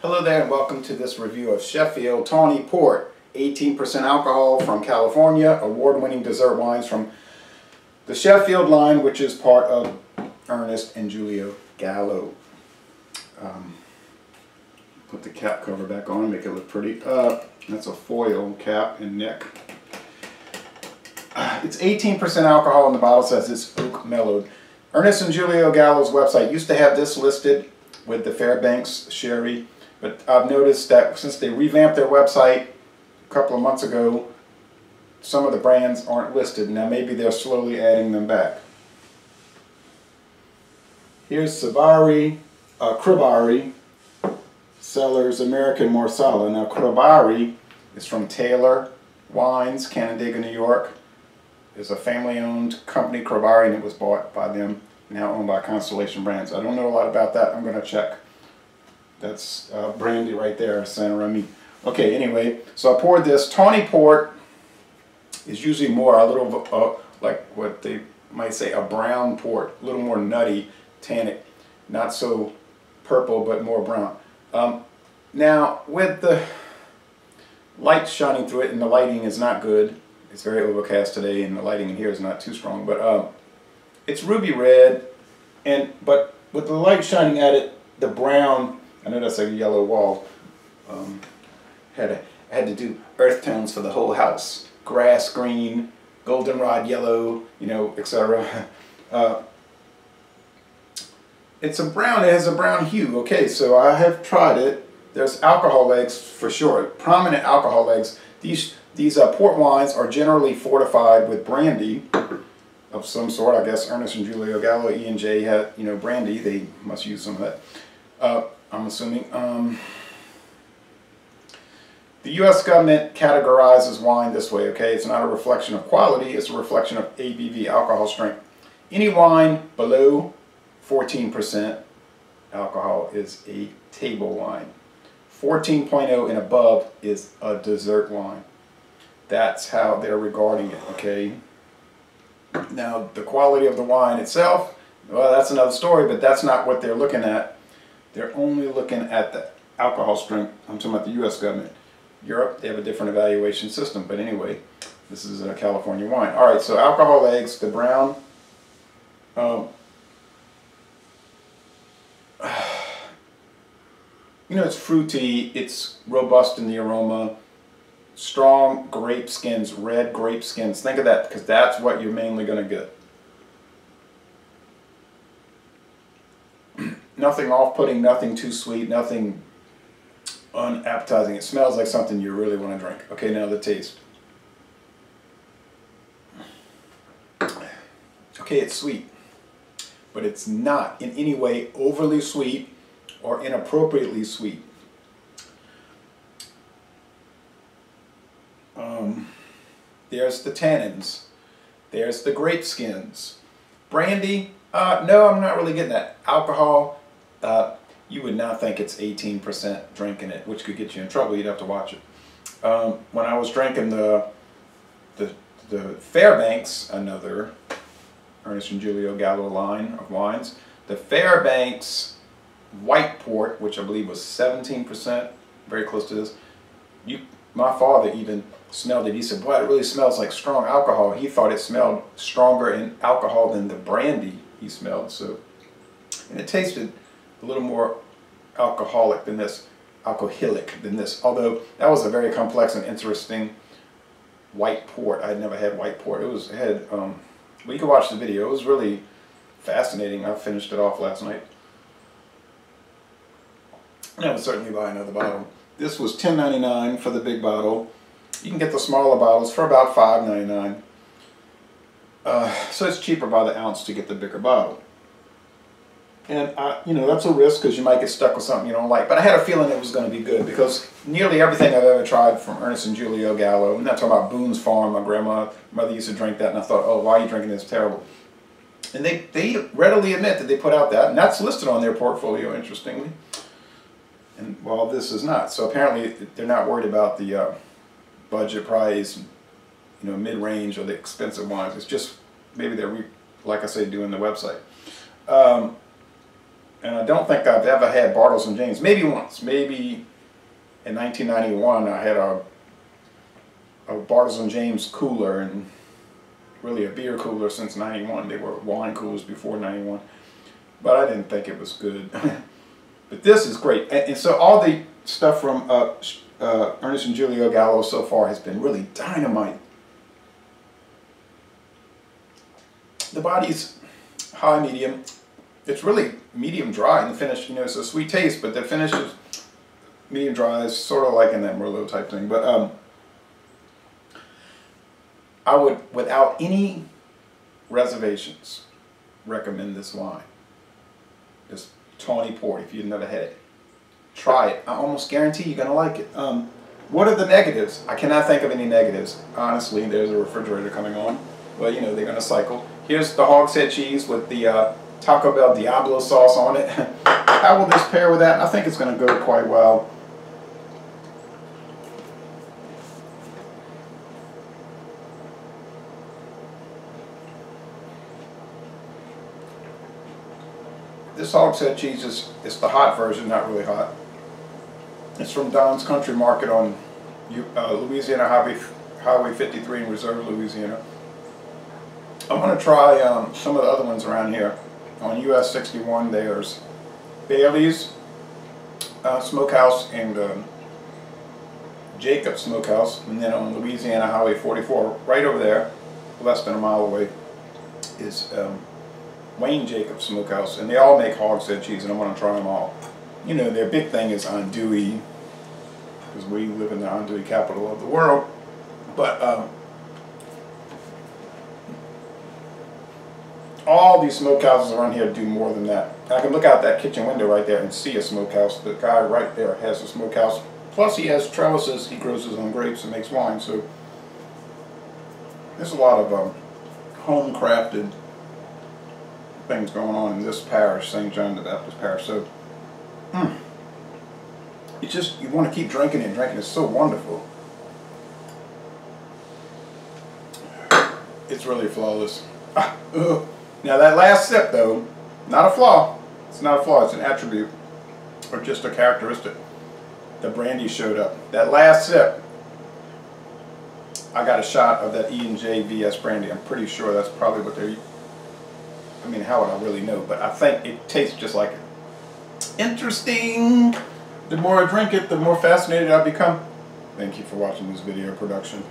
Hello there and welcome to this review of Sheffield Tawny Port. 18% alcohol from California, award-winning dessert wines from the Sheffield line, which is part of Ernest and Julio Gallo. Put the cap cover back on, make it look pretty. That's a foil cap and neck. It's 18% alcohol and the bottle says it's oak mellowed. Ernest and Julio Gallo's website used to have this listed with the Fairbanks sherry, but I've noticed that since they revamped their website a couple of months ago, some of the brands aren't listed. Now maybe they're slowly adding them back. Here's Cribari, Cellars American Marsala. Now Cribari is from Taylor Wines, Canandaigua, New York. It's a family-owned company, Cribari, and it was bought by them, now owned by Constellation Brands. I don't know a lot about that. I'm going to check. That's brandy right there, Saint Remy. Okay, anyway, so I poured this. Tawny Port is usually more a little, like what they might say, a brown port, a little more nutty, tannic, not so purple, but more brown. Now, with the light shining through it, and the lighting is not good, it's very overcast today, and the lighting in here is not too strong, but it's ruby red, but with the light shining at it, the brown, I know that's like a yellow wall, had to do earth tones for the whole house. Grass green, goldenrod yellow, you know, etc. It's a brown, it has a brown hue. Okay, so I have tried it. There's alcohol legs for sure, prominent alcohol legs. These port wines are generally fortified with brandy of some sort. I guess Ernest and Julio Gallo, E&J had, you know, brandy. They must use some of that. I'm assuming. The U.S. government categorizes wine this way, okay? It's not a reflection of quality, it's a reflection of ABV, alcohol strength. Any wine below 14% alcohol is a table wine. 14.0 and above is a dessert wine. That's how they're regarding it, okay? Now, the quality of the wine itself, well, that's another story, but that's not what they're looking at. They're only looking at the alcohol strength. I'm talking about the U.S. government. Europe, they have a different evaluation system, but anyway, this is a California wine. All right, so alcohol legs, the brown. You know, it's fruity, it's robust in the aroma, strong grape skins, red grape skins. Think of that, because that's what you're mainly going to get. Nothing off-putting, nothing too sweet, nothing unappetizing. It smells like something you really want to drink. Okay, now the taste. Okay, it's sweet, but it's not in any way overly sweet or inappropriately sweet. There's the tannins. There's the grape skins. Brandy, no, I'm not really getting that. Alcohol, you would not think it's 18% drinking it, which could get you in trouble. You'd have to watch it. When I was drinking the Fairbanks, another Ernest and Julio Gallo line of wines, the Fairbanks white port, which I believe was 17%, very close to this. My father even smelled it. He said, boy, it really smells like strong alcohol. He thought it smelled stronger in alcohol than the brandy he smelled. So, and it tasted a little more alcoholic than this, although that was a very complex and interesting white port. I had never had white port. Well, you can watch the video. It was really fascinating. I finished it off last night. And I would certainly buy another bottle. This was $10.99 for the big bottle. You can get the smaller bottles for about $5.99. So it's cheaper by the ounce to get the bigger bottle. And, you know, that's a risk because you might get stuck with something you don't like. But I had a feeling it was going to be good because nearly everything I've ever tried from Ernest and Julio Gallo, I'm not talking about Boone's Farm, my mother used to drink that, and I thought, oh, why are you drinking this? It's terrible. And they readily admit that they put out that, and that's listed on their portfolio, interestingly. And, well, this is not. So apparently they're not worried about the budget price, you know, mid-range or the expensive wines. It's just maybe they're, like I say, doing the website. And I don't think I've ever had Bartles and James. Maybe once. Maybe in 1991 I had a Bartles and James cooler, and really a beer cooler since 91. They were wine coolers before 91. But I didn't think it was good. But this is great. And so all the stuff from Ernest and Julio Gallo so far has been really dynamite. The body's high medium. It's really medium dry in the finish. You know, it's a sweet taste, but the finish is medium dry. It's sort of like in that Merlot type thing. But I would, without any reservations, recommend this wine. This Tawny Port, if you've never had it. Try it. I almost guarantee you're going to like it. What are the negatives? I cannot think of any negatives. Honestly, there's a refrigerator coming on. Well, you know, they're going to cycle. Here's the hogshead cheese with the Taco Bell Diablo sauce on it. How will this pair with that? I think it's going to go quite well. This hogshead cheese is the hot version, not really hot. It's from Don's Country Market on Louisiana Highway 53 in Reserve, Louisiana. I'm going to try some of the other ones around here. On US 61, there's Bailey's Smokehouse and Jacob's Smokehouse. And then on Louisiana Highway 44, right over there, less than a mile away, is Wayne Jacob's Smokehouse. And they all make hogshead cheese, and I'm going to try them all. You know, their big thing is andouille, because we live in the andouille capital of the world. But all these smokehouses around here do more than that. I can look out that kitchen window right there and see a smokehouse. The guy right there has a smokehouse. Plus he has trellises. He grows his own grapes and makes wine. So there's a lot of home-crafted things going on in this parish, St. John the Baptist Parish. So it's just, you want to keep drinking and drinking. It's so wonderful. It's really flawless. Now that last sip though, not a flaw. It's not a flaw, it's an attribute, or just a characteristic. The brandy showed up. That last sip, I got a shot of that E&J VS brandy. I'm pretty sure that's probably what they're, I mean, how would I really know? But I think it tastes just like it. Interesting. The more I drink it, the more fascinated I become. Thank you for watching this video production.